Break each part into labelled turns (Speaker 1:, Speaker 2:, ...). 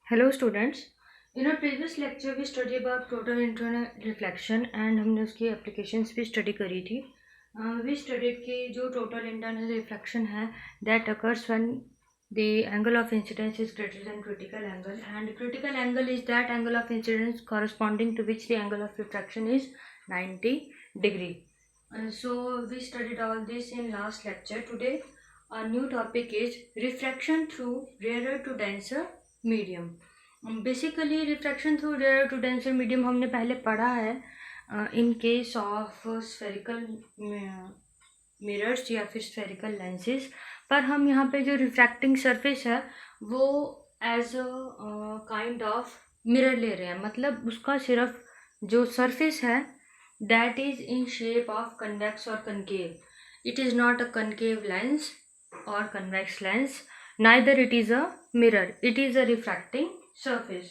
Speaker 1: Hello students. In our previous lecture we studied about total internal reflection and हमने उसकी applications भी study करी थी. We studied कि जो total internal reflection है that occurs when the angle of incidence is greater than critical angle, and critical angle is that angle of incidence corresponding to which the angle of refraction is 90 degree. So we studied all this in last lecture. Today our new topic is refraction through rarer to denser medium. Basically refraction through rare to denser medium हमने पहले पढ़ा है in case of spherical mirrors या फिर spherical lenses. पर हम यहाँ पे जो रिफ्रैक्टिंग सरफेस है वो as a kind of mirror ले रहे हैं. मतलब उसका सिर्फ जो सरफेस है that is in shape of convex और concave. It is not a concave lens और convex lens, neither it is a mirror, it is a refracting surface.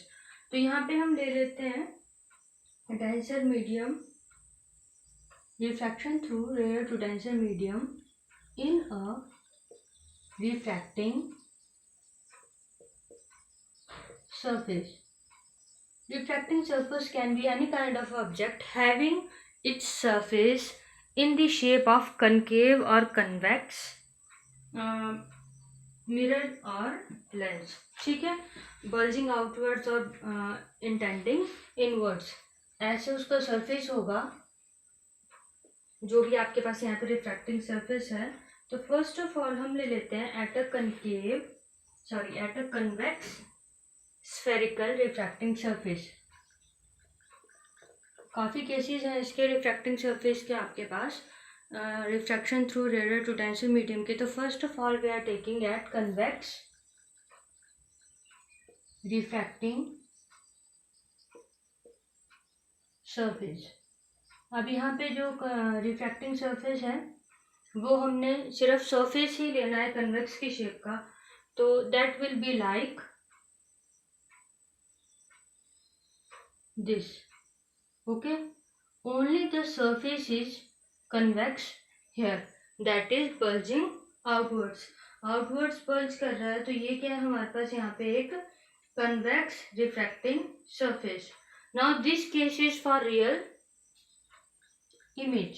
Speaker 1: तो यहाँ पे हम ले लेते हैं denser medium, refraction through rarer to denser medium in a refracting surface. Refracting surface can be any kind of object having its surface in the shape of concave or convex mirror और lens. ठीक है, bulging outwards और intending inwards, ऐसे उसका surface होगा जो भी आपके पास यहाँ पे रिफ्रैक्टिंग सरफेस है. तो फर्स्ट ऑफ ऑल हम ले लेते हैं at a convex spherical refracting surface. काफ़ी केसेस हैं इसके रिफ्रैक्टिंग सरफेस के आपके पास refraction through rare to denser medium के. तो first of all we are taking at convex refracting surface. अब यहाँ पे जो रिफ्रैक्टिंग सरफेस है वो हमने सिर्फ सरफेस ही लेना है कन्वेक्स की शेप का. तो that will be like this. Okay, only the surface is convex here, that is bulging outwards. bulge कर रहा है तो ये क्या है हमारे पास यहाँ पे एक convex refracting surface. Now this case is for real image.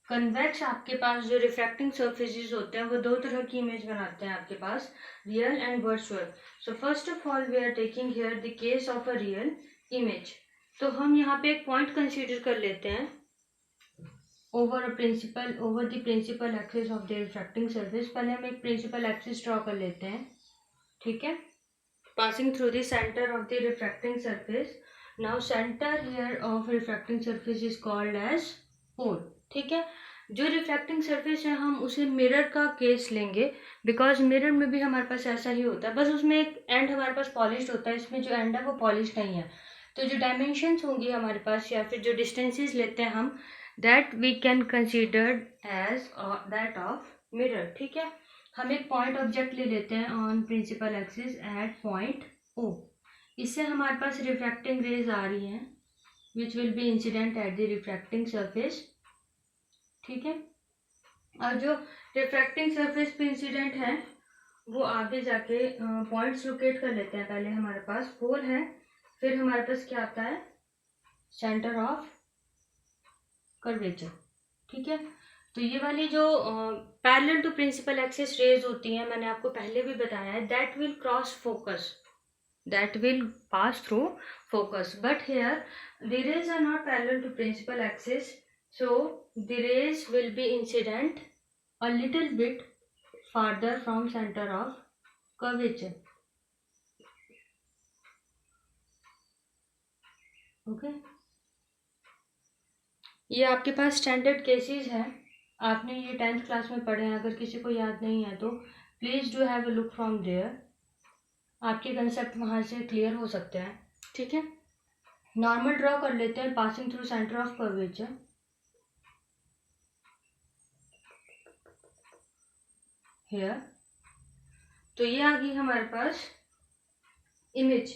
Speaker 1: Convex आपके पास जो रिफ्रैक्टिंग सर्फेसिस होते हैं वो दो तरह की इमेज बनाते हैं आपके पास, real and virtual. So first of all we are taking here the case of a real image. तो हम यहाँ पे एक पॉइंट कंसीडर कर लेते हैं over the principal axis of the refracting surface. पहले हम एक प्रिंसिपल एक्सिस ड्रॉ कर लेते हैं. ठीक है, passing through the centre of the refracting surface. Now centre here of refracting surface is called as pole. ठीक है, जो रिफ्रैक्टिंग सरफेस है हम उसे मिरर का केस लेंगे बिकॉज मिरर में भी हमारे पास ऐसा ही होता है, बस उसमें एक एंड हमारे पास पॉलिश्ड होता है, इसमें जो एंड है वो पॉलिश नहीं है. तो जो डायमेंशंस होंगी हमारे पास या फिर जो डिस्टेंसेस लेते हैं हम that we can consider as that of mirror. ठीक है, हम एक पॉइंट ऑब्जेक्ट ले लेते हैं on principal axis at point O. इससे हमारे पास रिफ्रैक्टिंग रेज आ रही हैं which will be incident at the refracting surface. ठीक है, और जो रिफ्रैक्टिंग सरफेस पे इंसिडेंट है वो आगे जाके पॉइंट्स लोकेट कर लेते हैं. पहले हमारे पास पोल है, फिर हमारे पास क्या आता है सेंटर ऑफ कर्वेचर. ठीक है, तो ये वाली जो parallel to principal axis rays होती हैं मैंने आपको पहले भी बताया है that will cross focus, that will pass through focus, but here the rays are not parallel to principal axis, so the rays will be incident a little bit farther from center of curvature. okay, ये आपके पास standard cases हैं, आपने ये 10th class में पढ़े हैं. अगर किसी को याद नहीं है तो please do have a look from there, आपके कंसेप्ट वहाँ से क्लियर हो सकते हैं. ठीक है, नॉर्मल ड्रॉ कर लेते हैं passing through centre of curvature. Here तो ये आ गई हमारे पास इमेज.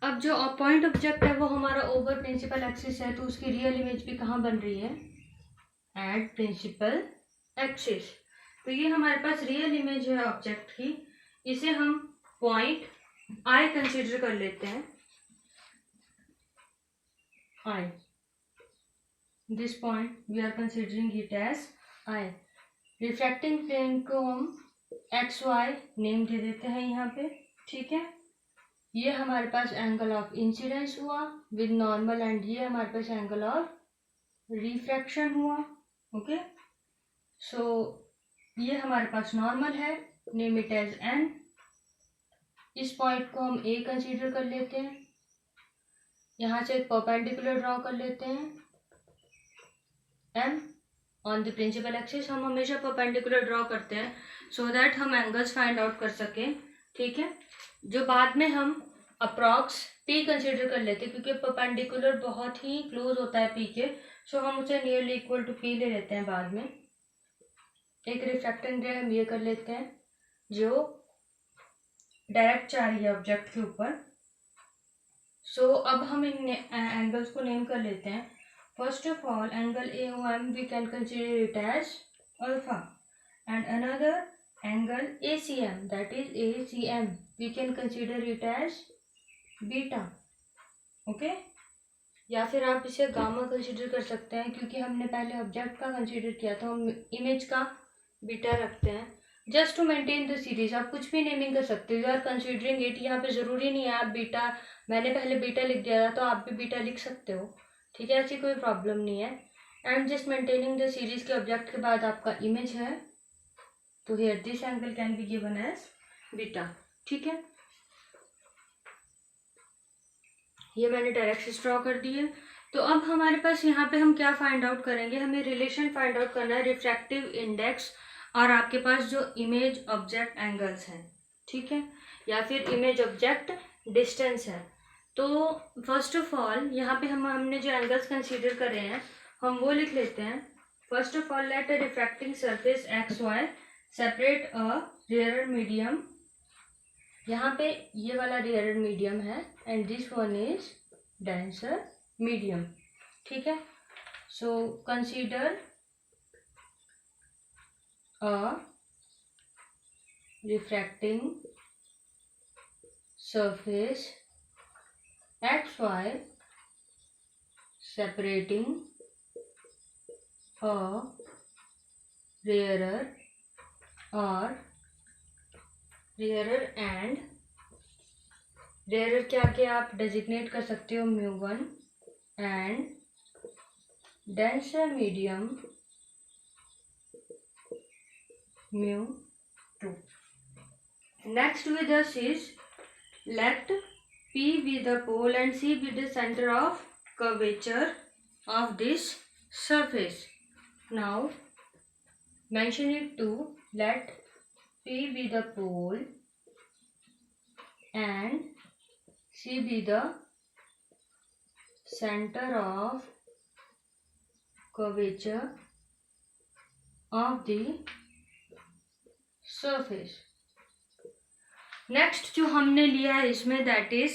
Speaker 1: अब जो पॉइंट ऑब्जेक्ट है वो हमारा ओवर प्रिंसिपल एक्सिस है, तो उसकी रियल इमेज भी कहाँ बन रही है एट प्रिंसिपल एक्सिस. तो ये हमारे पास रियल इमेज है ऑब्जेक्ट की, इसे हम पॉइंट आई कंसीडर कर लेते हैं। I, this point we are considering it as I. Refracting plane को हम एक्स वाई नेम दे देते हैं यहाँ पे, ठीक है। ये हमारे पास एंगल ऑफ इंसिडेंस हुआ विद नॉर्मल, एंड ये हमारे पास एंगल ऑफ रिफ्रैक्शन हुआ। ओके, सो ये हमारे पास नॉर्मल है, नेम इट एज एन। इस पॉइंट को हम ए कंसीडर कर लेते हैं, यहाँ से एक परपेंडिकुलर ड्रॉ कर लेते हैं M on the principal axis. हम हमेशा परपेंडिकुलर ड्रॉ करते हैं सो दैट हम एंगल्स फाइंड आउट कर सकें, ठीक है। जो बाद में हम अप्रॉक्स पी कंसीडर कर लेते हैं, क्योंकि परपेंडिकुलर बहुत ही क्लोज होता है पी के, सो हम उसे नियरली इक्वल टू पी ले लेते हैं बाद में। एक रिफ्रैक्टिंग रे हम ये कर लेते हैं जो डायरेक्ट जा रही है ऑब्जेक्ट के ऊपर। सो अब हम इन एंगल्स को नेम कर लेते हैं। First of all, angle AOM we can consider it as alpha, and another angle ACM, that is ACM, we can consider it as beta. Okay, या फिर आप इसे गामा कंसीडर कर सकते हैं, क्योंकि हमने पहले ऑब्जेक्ट का कंसीडर किया था, हम इमेज का बीटा रखते हैं। Just to maintain the series आप कुछ भी नेमिंग कर सकते हो, यू आर कंसीडरिंग इट। यहाँ पे ज़रूरी नहीं है आप बीटा, मैंने पहले बीटा लिख दिया था तो आप भी बीटा लिख सकते हो, ठीक है, ऐसी कोई प्रॉब्लम नहीं है। And just maintaining the series के ऑब्जेक्ट के बाद आपका इमेज है, तो here this angle can be given as beta, ठीक है। ये मैंने डायरेक्शंस ड्रॉ कर दी है। तो अब हमारे पास यहाँ पे हम क्या फाइंड आउट करेंगे, हमें रिलेशन फाइंड आउट करना है रिफ्रैक्टिव इंडेक्स और आपके पास जो इमेज ऑब्जेक्ट एंगल्स हैं, ठीक है, या फिर इमेज ऑब्जेक्ट डिस्टेंस है। तो फर्स्ट ऑफ ऑल यहाँ पे हमने जो एंगल्स कंसीडर करे हैं हम वो लिख लेते हैं। First of all, let a refracting surface X Y separate a rare medium. यहाँ पे ये वाला रेयर मीडियम है and this one is denser medium, ठीक है। So consider a refracting surface XY separating a rarer and rarer क्या क्या आप डेजिग्नेट कर सकते हो μ1 and denser medium μ2. Next with us is let P be the pole and C be the center of curvature of this surface. Now mention it to let P be the pole and C be the center of curvature of the surface. Next जो हमने लिया है इसमें that is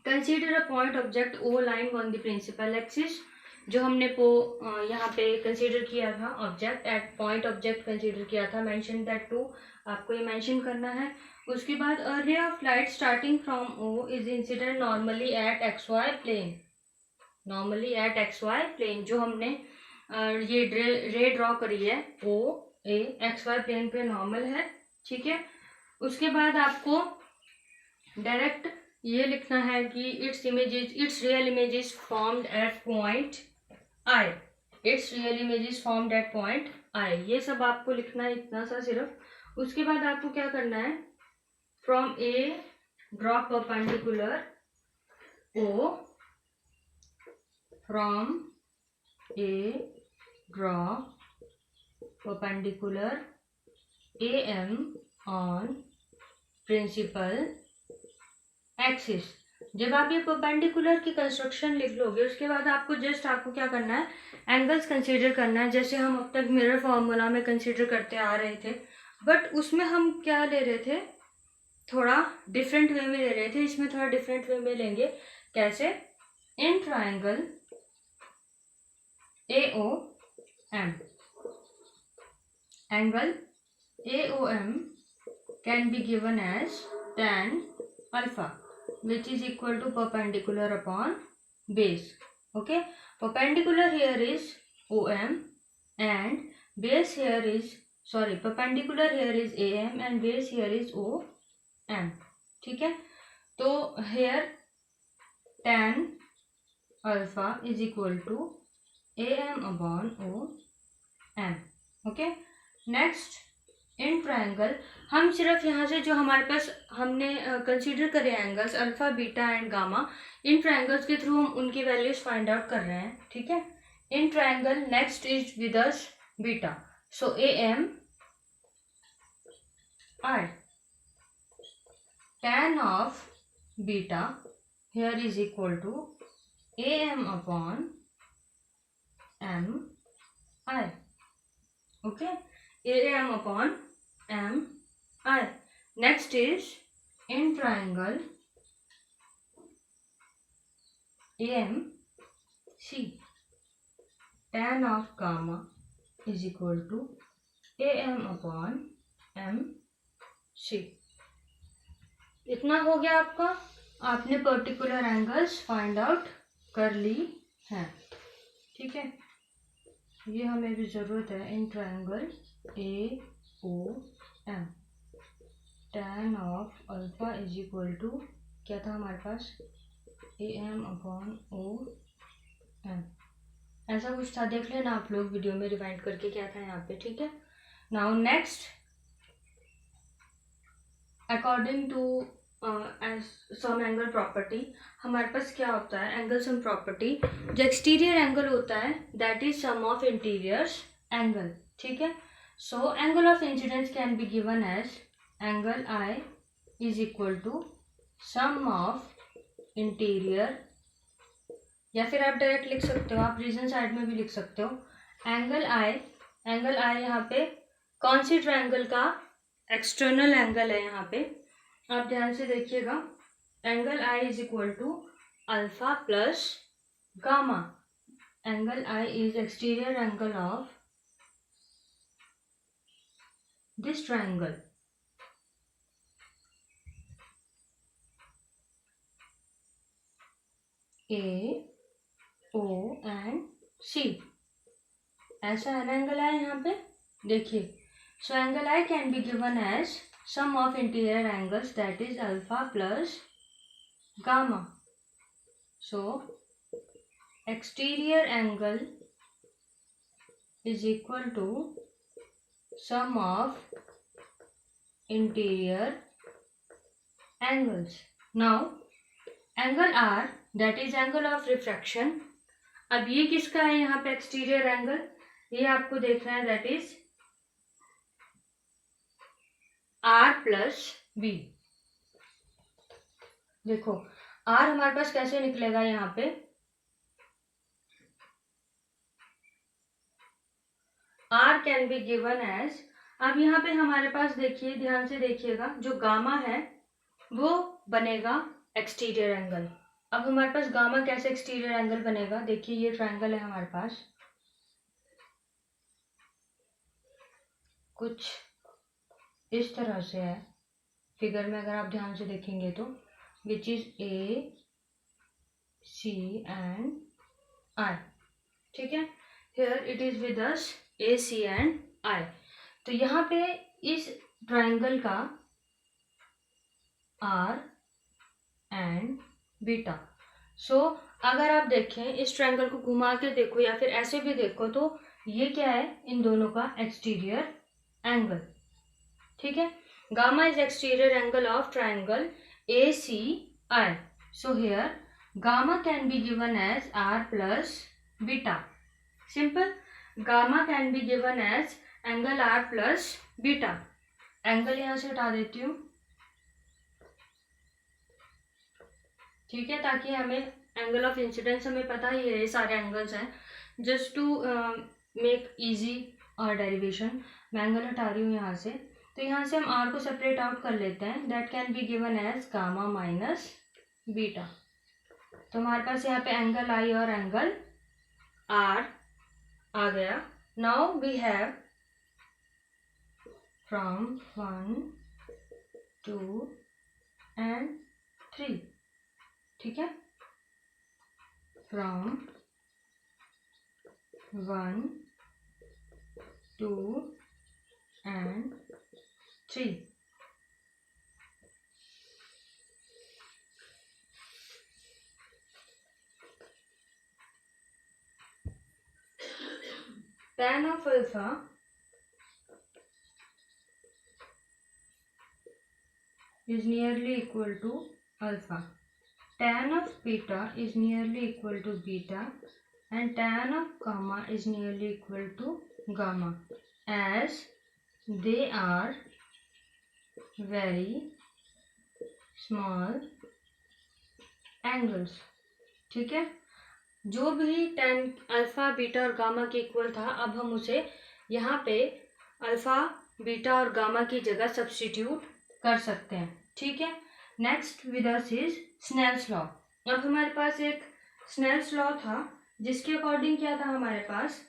Speaker 1: consider a point object O lying on the principal axis. जो हमने यहाँ पे consider किया था object at point object consider किया था, मेंशन दैट टू, आपको ये मेंशन करना है। उसके बाद a ray of light starting from O is incident normally at X Y plane, normally at X Y plane. जो हमने ये रे ड्रॉ करी है O A X Y plane पे नॉर्मल है, ठीक है। उसके बाद आपको डायरेक्ट ये लिखना है कि it's real image is formed at point I, it's real image is formed at point I, ये सब आपको लिखना है, इतना सा सिर्फ। उसके बाद आपको क्या करना है, from A draw perpendicular O, from A draw perpendicular A M on principal axis. जब आप ये परपेंडिकुलर की कंस्ट्रक्शन लिख लोगे उसके बाद आपको क्या करना है, एंगल्स कंसीडर करना है, जैसे हम अब तक मिरर फॉर्मूला में कंसीडर करते आ रहे थे, बट उसमें हम क्या ले रहे थे, थोड़ा डिफरेंट वे में ले रहे थे, इसमें थोड़ा डिफरेंट वे में लेंगे। कैसे, in triangle AOM angle AOM can be given as tan alpha, which is equal to perpendicular upon base. Okay, perpendicular here is OM and base here is, sorry, perpendicular here is AM and base here is OM. ठीक है, तो here tan alpha is equal to AM upon OM. Okay, next in triangle हम सिर्फ यहाँ से जो हमारे पास हमने कंसीडर करे angles alpha beta and gamma, in triangles के थ्रू हम उनकी वैल्यूज फाइंड आउट कर रहे हैं. ठीक है, in triangle next is with us beta, so A M I tan of beta here is equal to A M upon M I. Okay, A M upon M I. Next is in triangle AMC, tan of gamma is equal to AM upon MC. इतना हो गया आपका, आपने particular angles find out कर ली हैं. ठीक है, ये हमें भी जरूरत है in triangle AOM. tan of alpha is equal to क्या था हमारे पास, AM अपॉन OM. ऐसा कुछ था, देख लेना आप लोग वीडियो में रिवाइंड करके क्या था यहाँ पे. ठीक है, now next according to sum angle property हमारे पास क्या होता है, एंगल सम प्रॉपर्टी. जो एक्सटीरियर एंगल होता है that is sum of interiors angle. ठीक है, so angle of incidence can be given as angle I is equal to sum of interior, या फिर आप डायरेक्ट लिख सकते हो, आप रीजन साइड में भी लिख सकते हो. एंगल I यहाँ पे कौन सी ट्रायंगल का एक्सटर्नल एंगल है, यहाँ पे आप ध्यान से देखिएगा. Angle I is equal to alpha plus gamma. Angle I is exterior angle of this triangle. A, O and C. ऐसा है ना एंगल आई यहाँ पे, देखिए. So angle I can be given as sum of interior angles that is alpha plus gamma. So exterior angle is equal to sum of interior angles. Now angle R that is angle of refraction. अब ये किसका है यहाँ पे exterior angle, ये आपको देखना है that is R plus B. देखो R हमारे पास कैसे निकलेगा यहाँ पे, R can be given as, अब यहाँ पे हमारे पास देखिए, ध्यान से देखिएगा, जो गामा है वो बनेगा एक्सटीरियर एंगल. अब हमारे पास गामा कैसे एक्सटीरियर एंगल बनेगा, देखिए ये ट्रायंगल है हमारे पास, कुछ इस तरह से है फिगर में, अगर आप ध्यान से देखेंगे तो, which is A, C and I. ठीक है, here it is with us A, C and I. तो यहाँ पे इस ट्रायंगल का R एंड बीटा. सो अगर आप देखें इस ट्रायंगल को घुमा के देखो या फिर ऐसे भी देखो, तो ये क्या है, इन दोनों का एक्सटीरियर एंगल. ठीक है, gamma is exterior angle of triangle ACI. So here gamma can be given as R plus beta. Simple, gamma can be given as angle R plus beta. Angle यहाँ से हटा देती हूँ. ठीक है, ताकि हमें एंगल ऑफ इंसिडेंस हमें पता ही है, ये सारे एंगल्स हैं. जस्ट टू मेक इजी और डेरिवेशन मैं एंगल हटा रही हूँ यहाँ से. तो यहाँ से हम R को सेपरेट आउट कर लेते हैं, that can be given as gamma minus beta. तो हमारे पास यहाँ पे एंगल I और एंगल R आ गया. Now we have from 1, 2 and 3. ठीक है, from 1, 2 and 3. Tan of alpha is nearly equal to alpha. Tan of beta is nearly equal to beta, and tan of gamma is nearly equal to gamma, as they are very small angles. ठीक है, जो भी tan alpha beta और gamma के equal था, अब हम उसे यहाँ पे अल्फा बीटा और गामा की जगह सब्स्टिट्यूट कर सकते हैं. ठीक है, next with us is Snell's law. अब हमारे पास एक स्नेल्स लॉ था जिसके अकॉर्डिंग क्या था, हमारे पास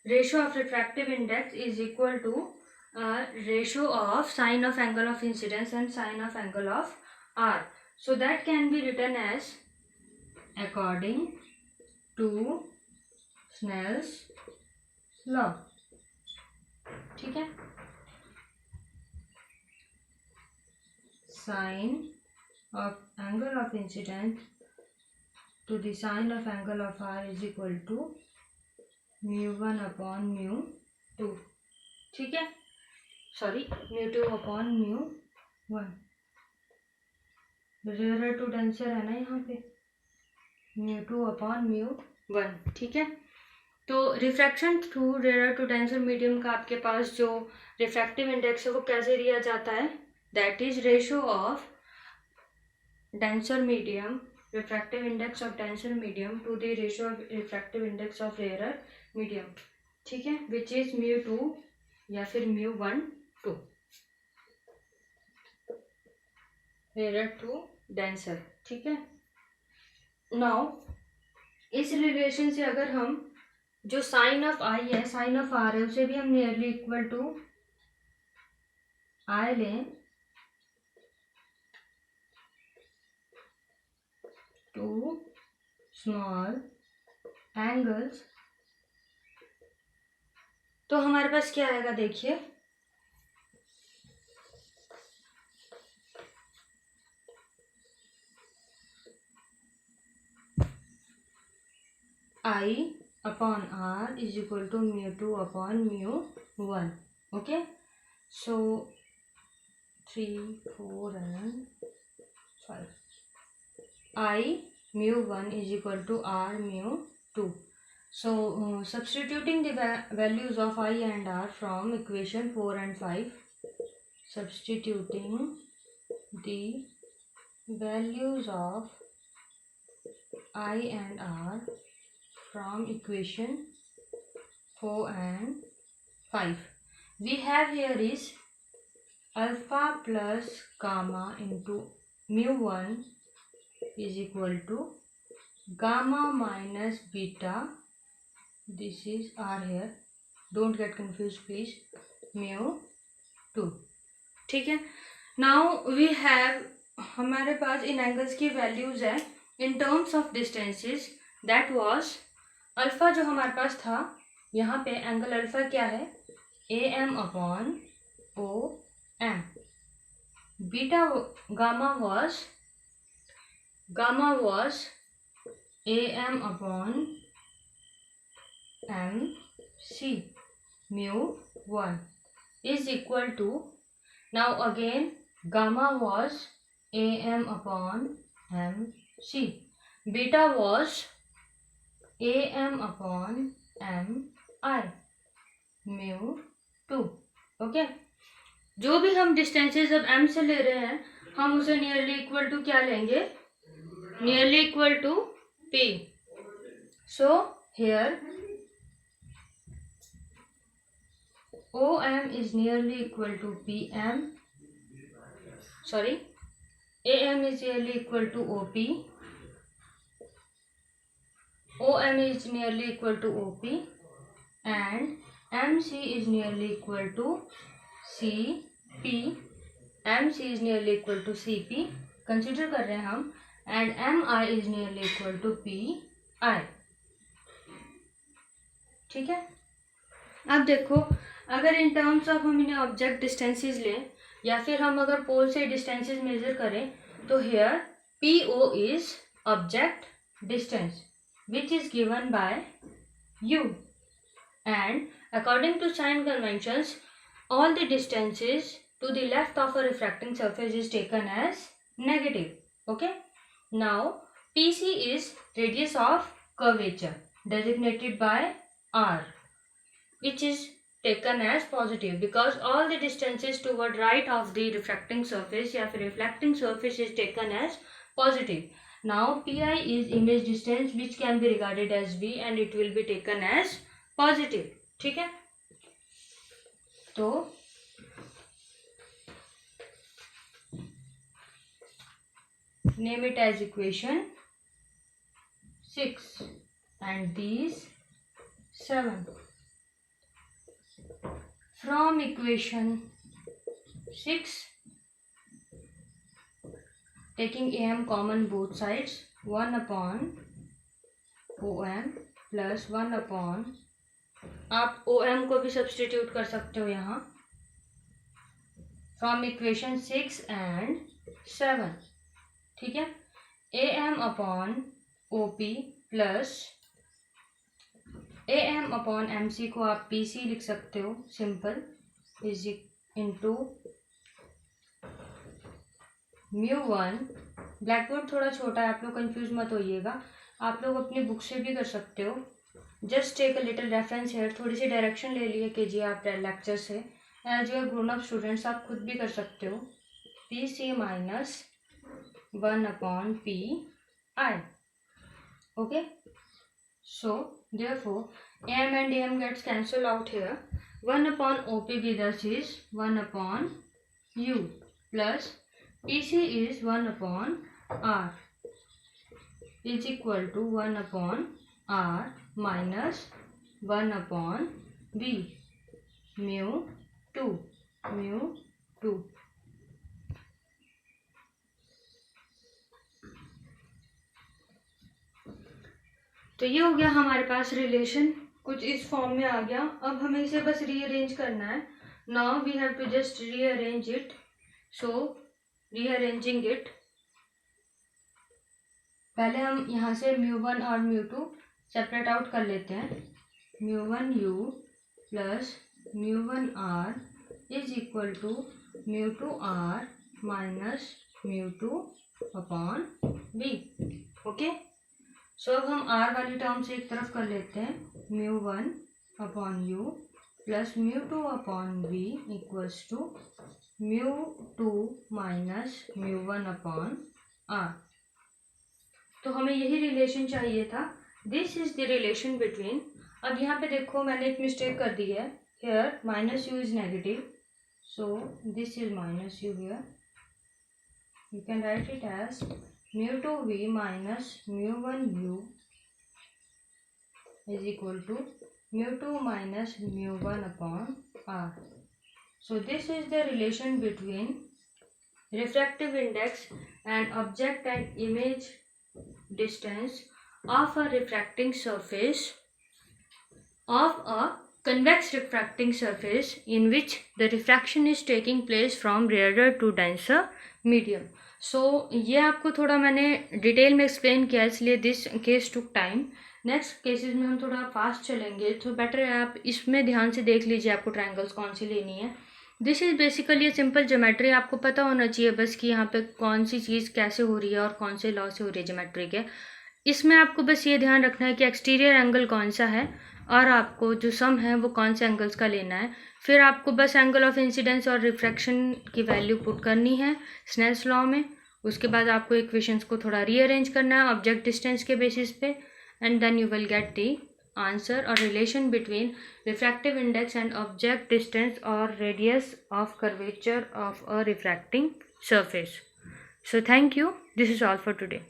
Speaker 1: ratio of refractive index is equal to ratio of sine of angle of incidence and sine of angle of R. So that can be written as according to Snell's law. ठीक है, sine of angle of incidence to the sine of angle of r is equal to mu1 upon mu2. ठीक है, sorry mu2 upon mu1. Rare to denser है ना यहाँ पे, mu2 upon mu1. ठीक है, तो refraction through rare to denser medium का आपके पास जो रिफ्रैक्टिव इंडेक्स है वो कैसे दिया जाता है, that is ratio of denser medium, refractive index of denser medium to the ratio of refractive index of rare medium. ठीक है, विच इज mu2 या फिर mu1 2 रेयर टू डेंसर. ठीक है, नाउ इस रिलेशन से अगर हम जो साइन ऑफ आई है, साइन ऑफ आर है, उसे भी हम नियरली इक्वल टू आई लें, टू स्मॉल एंगल्स, तो हमारे पास क्या आएगा, देखिए I upon R is equal to mu2 upon mu1. Okay, so 3, 4 and 5. I mu1 is equal to R mu2. So substituting the values of I and R from equation 4 and 5, substituting the values of I and R from equation 4 and 5, we have here is alpha plus gamma into mu1 is equal to gamma minus beta, this is R here, don't get confused please, mu2. ठीक है, now we have, हमारे पास इन angles की values है in terms of distances, that was alpha जो हमारे पास था, यहाँ पे एंगल अल्फा क्या है, A M upon O M. Beta gamma was A M upon M C mu1 is equal to, now again gamma was a m upon m c, beta was a m upon m I mu2. Okay, जो भी हम distances अब m से ले रहे हैं, हम उसे नियरली इक्वल टू क्या लेंगे, nearly equal to p. So here OM is nearly equal to PM, sorry, AM is nearly equal to OP, OM is nearly equal to OP, and MC is nearly equal to CP, MC is nearly equal to CP, consider कर रहे हैं हम, and MI is nearly equal to PI. ठीक है. अब देखो, अगर in terms of हम इन्हें ऑब्जेक्ट डिस्टेंसेस लें या फिर हम अगर पोल से डिस्टेंसेस मेजर करें, तो here PO is object distance which is given by U, and according to sign conventions all the distances to the left of a refracting surface is taken as negative. Okay, now PC is radius of curvature designated by R, which is taken as positive because all the distances toward right of the refracting surface या फिर reflecting surface is taken as positive. Now PI is image distance which can be regarded as V and it will be taken as positive. ठीक है, तो name it as equation 6 and these 7. From equation 6, taking AM common both sides, 1 upon OM plus 1 upon, आप OM को भी substitute कर सकते हो यहाँ, फ्रॉम इक्वेशन 6 एंड 7. ठीक है, AM upon OP plus AM upon MC को आप PC लिख सकते हो, simple, is into μ1. Blackboard थोड़ा छोटा है, आप लोग कंफ्यूज मत होइएगा, आप लोग अपनी बुक से भी कर सकते हो. Just take a little reference here, थोड़ी सी डायरेक्शन ले लिए कीजिए आप लेक्चर से. As you are grown up students, आप खुद भी कर सकते हो. PC minus 1 upon PI. Okay, so therefore AM and AM gets cancelled out here. 1 upon OP with us is 1 upon U plus PC is 1 upon R is equal to 1 upon R minus 1 upon V mu 2. तो ये हो गया हमारे पास relation, कुछ इस form में आ गया. अब हमें इसे बस रीअरेंज करना है. Now we have to just rearrange it. So rearranging it, पहले हम यहाँ से μ1 और μ2 सेपरेट आउट कर लेते हैं. μ1u plus μ1r is equal to μ2r minus μ2 upon v. Okay, so अब हम r वाली टर्म से एक तरफ कर लेते हैं. μ1 upon u plus μ2 upon v equals to μ2 minus μ1 upon r. तो हमें यही रिलेशन चाहिए था. This is the relation between. अब यहाँ पे देखो मैंने एक मिस्टेक कर दी है. Here minus u is negative, so this is minus u here. You can write it as μ2v minus μ1u is equal to μ2 minus μ1 upon r. So this is the relation between refractive index and object and image distance of a refracting surface, of a convex refracting surface in which the refraction is taking place from rarer to denser medium. सो ये आपको थोड़ा मैंने detail में explain किया, इसलिए this case took time. Next cases में हम थोड़ा फास्ट चलेंगे, तो बेटर है आप इसमें ध्यान से देख लीजिए आपको ट्रायंगल्स कौन सी लेनी है. This is basically simple geometry. आपको पता होना चाहिए बस कि यहाँ पे कौन सी चीज़ कैसे हो रही है और कौन से लॉ से हो रही है ज्योमेट्री के. इसमें आपको बस ये ध्यान रखना है कि एक्सटीरियर एंगल कौन सा है और आपको जो सम है वो कौन से एंगल्स का लेना है. फिर आपको बस एंगल ऑफ इंसिडेंस और रिफ्रैक्शन की वैल्यू पुट करनी है स्नेल्स लॉ में. उसके बाद आपको इक्वेशंस को थोड़ा रीअरेंज करना है ऑब्जेक्ट डिस्टेंस के बेसिस पे, and then you will get the answer और relation between refractive index and object distance और radius of curvature of a refracting surface. So thank you. This is all for today.